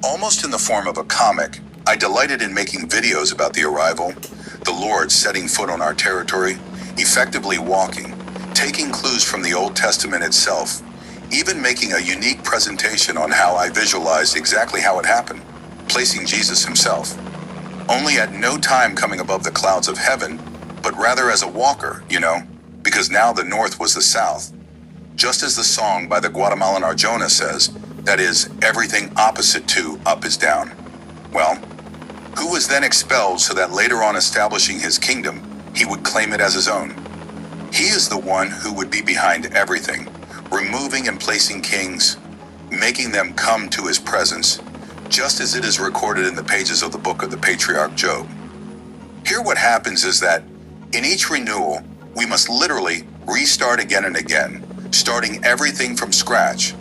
Almost in the form of a comic, I delighted in making videos about the arrival, the Lord setting foot on our territory, effectively walking, taking clues from the Old Testament itself, even making a unique presentation on how I visualized exactly how it happened, placing Jesus himself. Only at no time coming above the clouds of heaven, but rather as a walker, because now the north was the south. Just as the song by the Guatemalan Arjona says, that is, everything opposite to up is down. Well, who was then expelled so that later on establishing his kingdom, he would claim it as his own? He is the one who would be behind everything, removing and placing kings, making them come to his presence, just as it is recorded in the pages of the book of the patriarch Job. Here what happens is that in each renewal, we must literally restart again and again, starting everything from scratch,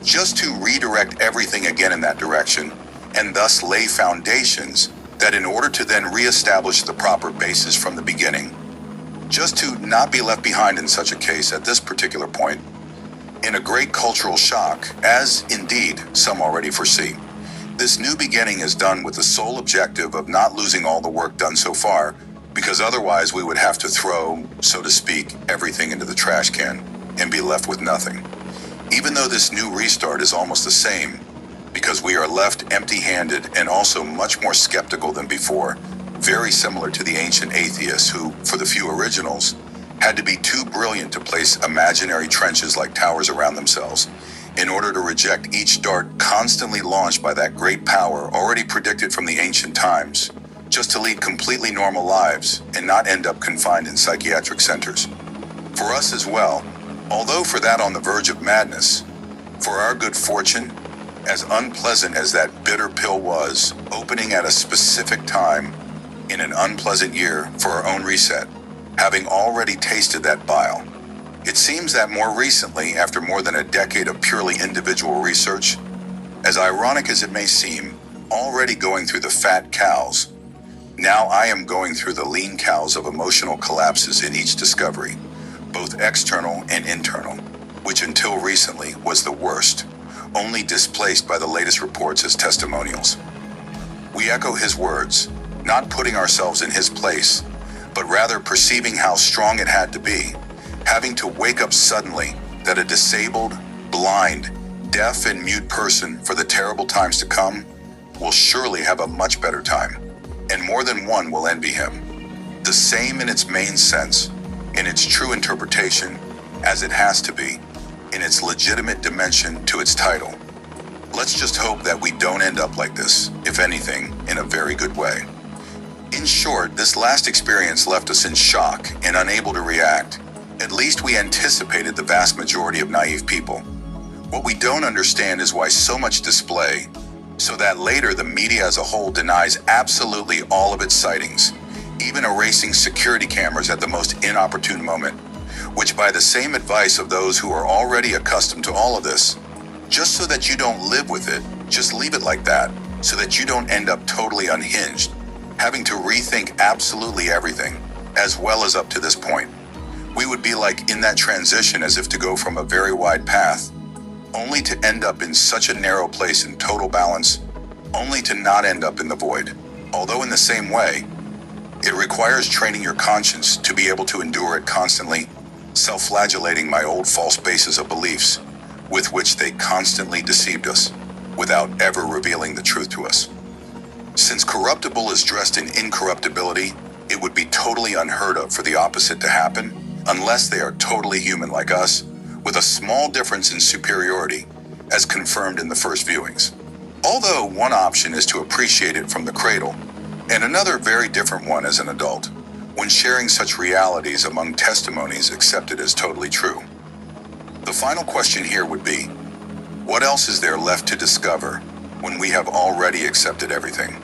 just to redirect everything again in that direction, and thus lay foundations that in order to then reestablish the proper basis from the beginning, just to not be left behind in such a case at this particular point, in a great cultural shock, as indeed some already foresee. This new beginning is done with the sole objective of not losing all the work done so far, because otherwise we would have to throw, so to speak, everything into the trash can and be left with nothing. Even though this new restart is almost the same, because we are left empty-handed and also much more skeptical than before, very similar to the ancient atheists who, for the few originals, had to be too brilliant to place imaginary trenches like towers around themselves in order to reject each dart constantly launched by that great power already predicted from the ancient times, just to lead completely normal lives and not end up confined in psychiatric centers. For us as well, although for that on the verge of madness, for our good fortune, as unpleasant as that bitter pill was, opening at a specific time in an unpleasant year for our own reset, having already tasted that bile, it seems that more recently, after more than a decade of purely individual research, as ironic as it may seem, already going through the fat cows, now I am going through the lean cows of emotional collapses in each discovery, both external and internal, which until recently was the worst, only displaced by the latest reports as testimonials. We echo his words, not putting ourselves in his place, but rather perceiving how strong it had to be, having to wake up suddenly that a disabled, blind, deaf and mute person for the terrible times to come will surely have a much better time, and more than one will envy him. The same in its main sense, in its true interpretation, as it has to be, in its legitimate dimension to its title. Let's just hope that we don't end up like this, if anything, in a very good way. In short, this last experience left us in shock and unable to react. At least we anticipated the vast majority of naive people. What we don't understand is why so much display, so that later the media as a whole denies absolutely all of its sightings, even erasing security cameras at the most inopportune moment, which by the same advice of those who are already accustomed to all of this, just so that you don't live with it, just leave it like that, so that you don't end up totally unhinged, having to rethink absolutely everything, as well as up to this point. We would be like in that transition as if to go from a very wide path, only to end up in such a narrow place in total balance, only to not end up in the void. Although in the same way, it requires training your conscience to be able to endure it constantly, self-flagellating my old false bases of beliefs, with which they constantly deceived us, without ever revealing the truth to us. Since corruptible is dressed in incorruptibility, it would be totally unheard of for the opposite to happen, unless they are totally human like us, with a small difference in superiority, as confirmed in the first viewings. Although one option is to appreciate it from the cradle, and another very different one as an adult, when sharing such realities among testimonies accepted as totally true. The final question here would be, what else is there left to discover when we have already accepted everything?